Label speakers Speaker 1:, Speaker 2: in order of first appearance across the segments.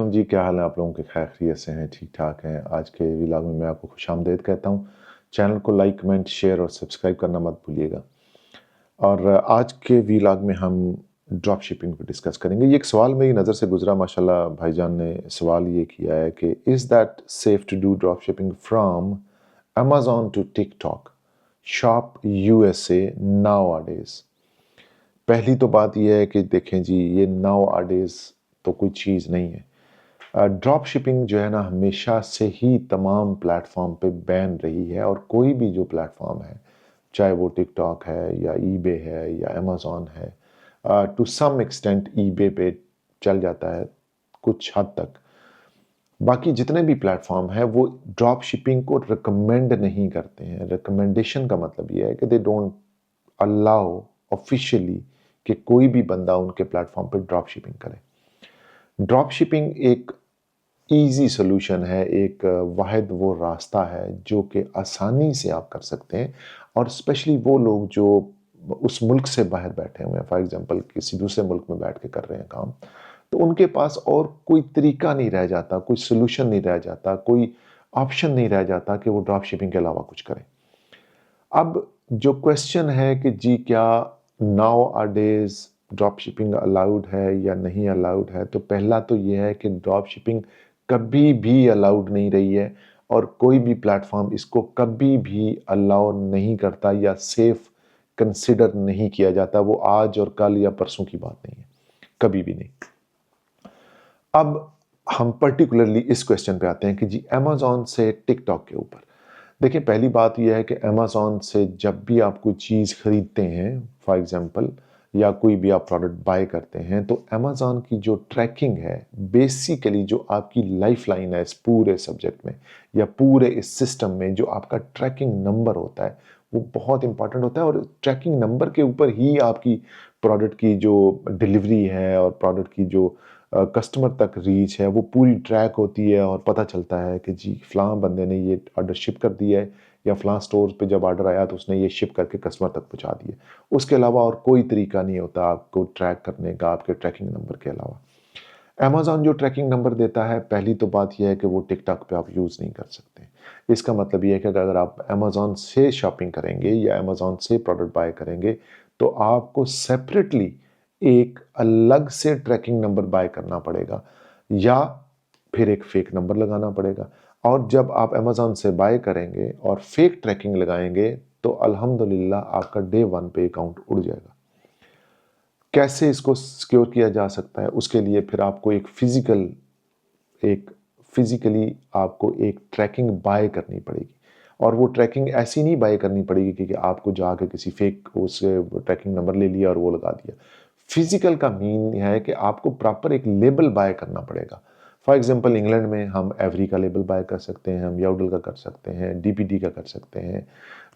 Speaker 1: वालेकुम जी, क्या हाल है आप लोगों के? खैर खैरियत से हैं, ठीक ठाक हैं। आज के व्लॉग में मैं आपको खुशामदीद कहता हूँ। चैनल को लाइक, कमेंट, शेयर और सब्सक्राइब करना मत भूलिएगा। और आज के व्लॉग में हम ड्रॉप शिपिंग पर डिस्कस करेंगे। ये एक सवाल मेरी नज़र से गुजरा, माशाल्लाह भाईजान ने सवाल ये किया है कि is that safe to do drop shipping from Amazon to TikTok shop USA nowadays. पहली तो बात यह है कि देखें जी, ये नाउ-अ-डेज़ तो कोई चीज़ नहीं है। ड्रॉप शिपिंग जो है ना, हमेशा से ही तमाम प्लेटफॉर्म पे बैन रही है। और कोई भी जो प्लेटफॉर्म है, चाहे वो टिकटॉक है या ईबे है या अमेज़ॉन है, टू सम एक्सटेंट ईबे पे चल जाता है कुछ हद तक। बाकी जितने भी प्लेटफॉर्म हैं वो ड्रॉप शिपिंग को रिकमेंड नहीं करते हैं। रिकमेंडेशन का मतलब ये है कि दे डोंट अलाउ ऑफिशियली कि कोई भी बंदा उनके प्लेटफॉर्म पे ड्रॉप शिपिंग करे। ड्रॉप शिपिंग एक ईज़ी सॉल्यूशन है, एक वाहिद वो रास्ता है जो कि आसानी से आप कर सकते हैं। और स्पेशली वो लोग जो उस मुल्क से बाहर बैठे हुए हैं, फॉर एग्जांपल किसी दूसरे मुल्क में बैठ के कर रहे हैं काम, तो उनके पास और कोई तरीका नहीं रह जाता, कोई सॉल्यूशन नहीं रह जाता, कोई ऑप्शन नहीं रह जाता कि वो ड्रॉप शिपिंग के अलावा कुछ करें। अब जो क्वेश्चन है कि जी क्या नाउ-अ-डेज़ ड्रॉप शिपिंग अलाउड है या नहीं अलाउड है, तो पहला तो ये है कि ड्रॉप शिपिंग कभी भी अलाउड नहीं रही है और कोई भी प्लेटफॉर्म इसको कभी भी अलाउ नहीं करता या सेफ कंसिडर नहीं किया जाता। वो आज और कल या परसों की बात नहीं है, कभी भी नहीं। अब हम पर्टिकुलरली इस क्वेश्चन पे आते हैं कि जी अमेज़ॉन से टिकटॉक के ऊपर। देखिए, पहली बात यह है कि अमेज़ॉन से जब भी आप कोई चीज़ खरीदते हैं, फॉर एग्ज़ाम्पल, या कोई भी आप प्रोडक्ट बाय करते हैं, तो अमेज़ॉन की जो ट्रैकिंग है, बेसिकली जो आपकी लाइफ़लाइन है इस पूरे सब्जेक्ट में या पूरे इस सिस्टम में, जो आपका ट्रैकिंग नंबर होता है, वो बहुत इंपॉर्टेंट होता है। और ट्रैकिंग नंबर के ऊपर ही आपकी प्रोडक्ट की जो डिलीवरी है और प्रोडक्ट की जो कस्टमर तक रीच है, वो पूरी ट्रैक होती है और पता चलता है कि जी फ़लाँ बंदे ने ये ऑर्डर शिप कर दिया है या फ़लाँ स्टोर पे जब ऑर्डर आया तो उसने ये शिप करके कस्टमर तक पहुँचा दिया। उसके अलावा और कोई तरीका नहीं होता आपको ट्रैक करने का आपके ट्रैकिंग नंबर के अलावा। अमेज़ॉन जो ट्रैकिंग नंबर देता है, पहली तो बात ये है कि वो टिकटॉक पे आप यूज़ नहीं कर सकते। इसका मतलब ये है कि अगर आप अमेज़ॉन से शॉपिंग करेंगे या अमेज़ॉन से प्रोडक्ट बाय करेंगे, तो आपको सेपरेटली एक अलग से ट्रैकिंग नंबर बाय करना पड़ेगा या फिर एक फ़ेक नंबर लगाना पड़ेगा। और जब आप अमेज़ॉन से बाय करेंगे और फ़ेक ट्रैकिंग लगाएँगे, तो अल्हम्दुलिल्लाह आपका डे 1 पे अकाउंट उड़ जाएगा। कैसे इसको सिक्योर किया जा सकता है? उसके लिए फिर आपको एक फिज़िकली आपको एक ट्रैकिंग बाय करनी पड़ेगी। और वो ट्रैकिंग ऐसी नहीं बाय करनी पड़ेगी कि आपको जाके किसी फ़ेक उससे ट्रैकिंग नंबर ले लिया और वो लगा दिया। फिज़िकल का मीन है कि आपको प्रॉपर एक लेबल बाय करना पड़ेगा। फॉर एग्ज़ाम्पल, इंग्लैंड में हम एवरी का लेबल बाय कर सकते हैं, हम यार्डल का कर सकते हैं, डीपीडी का कर सकते हैं,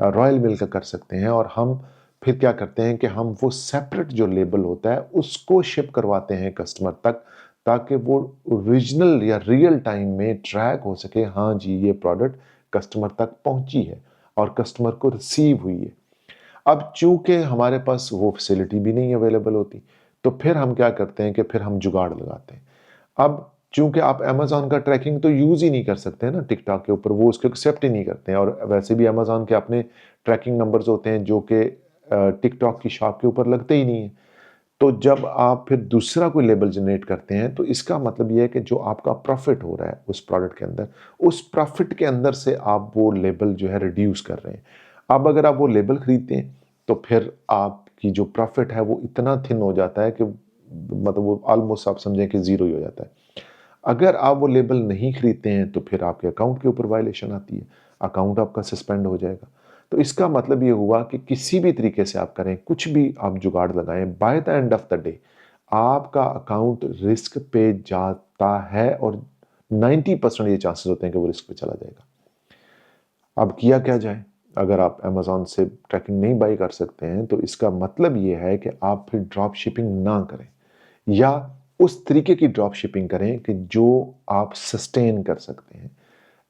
Speaker 1: रॉयल मिल का कर सकते हैं। और हम फिर क्या करते हैं कि हम वो सेपरेट जो लेबल होता है उसको शिप करवाते हैं कस्टमर तक, ताकि वो ओरिजिनल या रियल टाइम में ट्रैक हो सके, हाँ जी ये प्रोडक्ट कस्टमर तक पहुंची है और कस्टमर को रिसीव हुई है। अब चूंकि हमारे पास वो फैसिलिटी भी नहीं अवेलेबल होती, तो फिर हम क्या करते हैं कि फिर हम जुगाड़ लगाते हैं। अब चूंकि आप अमेज़ॉन का ट्रैकिंग तो यूज़ ही नहीं कर सकते हैं ना टिकटॉक के ऊपर, वो उसको एक्सेप्ट ही नहीं करते हैं। और वैसे भी अमेज़ॉन के अपने ट्रैकिंग नंबर्स होते हैं जो कि टिकटॉक की शॉप के ऊपर लगते ही नहीं है। तो जब आप फिर दूसरा कोई लेबल जनरेट करते हैं, तो इसका मतलब ये है कि जो आपका प्रॉफ़िट हो रहा है उस प्रोडक्ट के अंदर, उस प्रॉफ़िट के अंदर से आप वो लेबल जो है रिड्यूस कर रहे हैं। अब अगर आप वो लेबल खरीदते हैं, तो फिर आपकी जो प्रॉफ़िट है वो इतना थिन हो जाता है कि मतलब वो ऑलमोस्ट आप समझें कि ज़ीरो ही हो जाता है। अगर आप वो लेबल नहीं खरीदते हैं, तो फिर आपके अकाउंट के ऊपर वायलेशन आती है, अकाउंट आपका सस्पेंड हो जाएगा। तो इसका मतलब ये हुआ कि किसी भी तरीके से आप करें, कुछ भी आप जुगाड़ लगाएँ, by the end of the day आपका अकाउंट रिस्क पे जाता है और 90% ये चांसेस होते हैं कि वो रिस्क पे चला जाएगा। अब किया क्या जाए? अगर आप अमेज़ॉन से ट्रैकिंग नहीं बाय कर सकते हैं, तो इसका मतलब ये है कि आप फिर ड्रॉप शिपिंग ना करें या उस तरीके की ड्रॉप शिपिंग करें कि जो आप सस्टेन कर सकते हैं।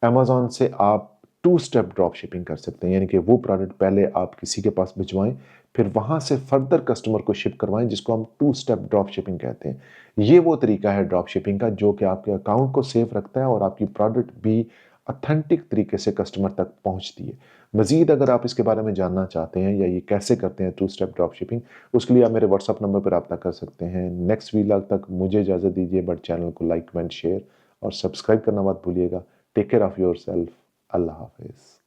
Speaker 1: अमेज़ॉन से आप टू स्टेप ड्रॉप शिपिंग कर सकते हैं, यानी कि वो प्रोडक्ट पहले आप किसी के पास भिजवाएं, फिर वहाँ से फर्दर कस्टमर को शिप करवाएं, जिसको हम टू स्टेप ड्रॉप शिपिंग कहते हैं। ये वो तरीका है ड्रॉप शिपिंग का जो कि आपके अकाउंट को सेफ रखता है और आपकी प्रोडक्ट भी ऑथेंटिक तरीके से कस्टमर तक पहुँचती है। मज़ीद अगर आप इसके बारे में जानना चाहते हैं या ये कैसे करते हैं टू स्टेप ड्रॉप शिपिंग, उसके लिए आप मेरे व्हाट्सएप नंबर पर रब्ता कर सकते हैं। नेक्स्ट वीलॉग तक मुझे इजाज़त दीजिए, बट चैनल को लाइक, कमेंट, शेयर और सब्सक्राइब करना मत भूलिएगा। Take care of yourself. अल्लाह हाफ़िज़।